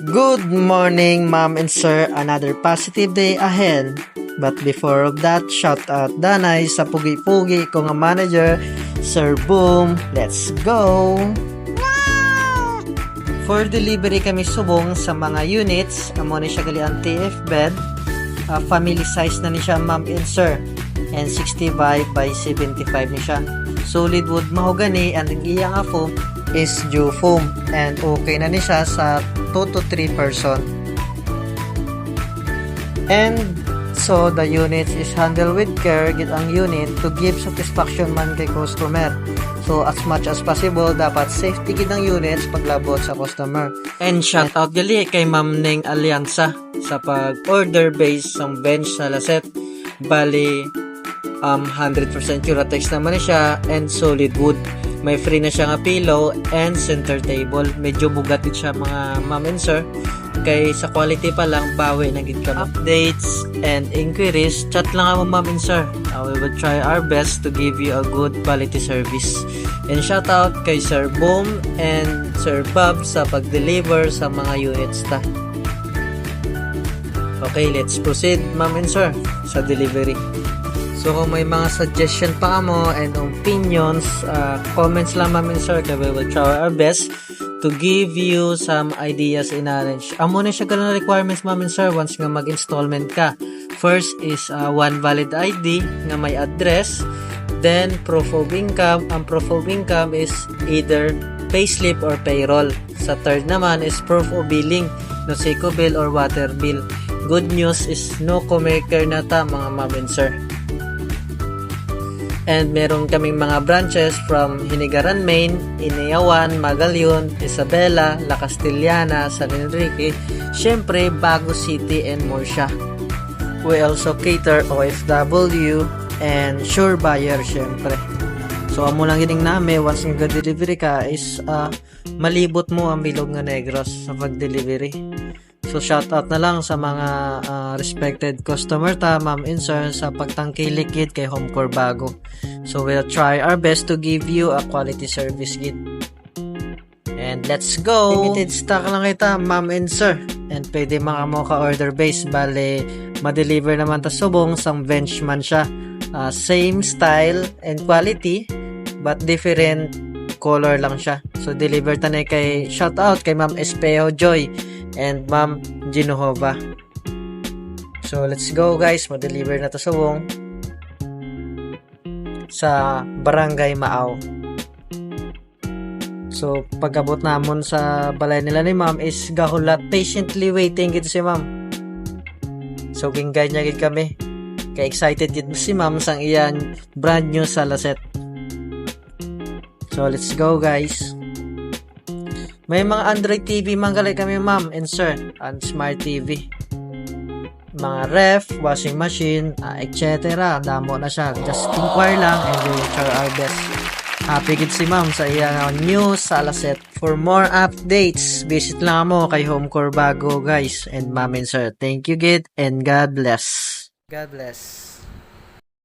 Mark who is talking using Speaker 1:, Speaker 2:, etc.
Speaker 1: Good morning, ma'am and sir. Another positive day ahead. But before of that, shout out Danay sa pugi-pugi ko nga manager, Sir Boom. Let's go! For delivery kami subong sa mga units. Amo ni siya gali ang TF bed. Family size na ni siya, ma'am and sir. And 65 by 75 ni siya. Solid wood mahogany and ang iyang foam is dew foam. And okay na ni siya sa 2 to 3 person. And so the unit is handled with care git ang unit to give satisfaction man kay customer. So as much as possible dapat safety gid ang units paglabot sa customer. And shout out gali kay Ma'am Ning Alianza sa pag-order based sa bench sa Laset. Bali 100% Curatex naman na siya and solid wood. May free na siya nga pillow and center table. Medyo bugatit siya mga ma'am and sir. Kay sa quality pa lang, bawi na gid ka. Updates and inquiries, chat lang ako ma'am and sir. We will try our best to give you a good quality service. And shout out kay Sir Boom and Sir Bob sa pag-deliver sa mga units ta. Okay, let's proceed ma'am and sir sa delivery. So kung may mga suggestion pa mo and opinions, comments lang ma'am and sir, kaya we will try our best to give you some ideas in arrange. Amo na siya ganang requirements ma'am and sir once nga mag-installment ka. First is one valid ID nga may address, then proof of income. Ang proof of income is either payslip or payroll. Sa third naman is proof of billing, no Seco bill or water bill. Good news is no co-maker na ta mga ma'am and sir. And meron kaming mga branches from Hinigaran, Maine, Inayawan, Magallaon, Isabela, La Castellana, San Enrique, syempre Bago City and more siya. We also cater OFW and sure buyer syempre. So amo lang gining nami once nga delivery ka is malibot mo ang Bilog nga Negros sa pag-delivery. So shout out na lang sa mga respected customer ta, ma'am and sir, sa pagtangkilik gid kay Homecore Bago. So we'll try our best to give you a quality service gid. And let's go! Limited stock lang kita, ma'am and sir. And pwede mga mo ka-order base, bale ma-deliver naman ta subong sang bench man siya. Same style and quality but different color lang siya. So deliver ta na kay shout out kay Ma'am Espeo Joy and Ma'am Ginova. So let's go guys, ma-deliver na to subong sa Barangay Maaw. So pag-abot namon sa balay nila ni ma'am is gahulat patiently waiting gid si ma'am. So ginggay niya gid kami. Kay excited gid si ma'am sang iyan brand new sa Laset. So let's go guys. May mga Android TV manggalay kami ma'am and sir, and Smart TV. Mga ref, washing machine, etc. Damo na siya. Just inquire lang and we will try our best. Happy gid si ma'am sa iyang new sa Laset. For more updates, visit lang mo kay Homecore Bago guys and ma'am and sir. Thank you gid and God bless. God bless.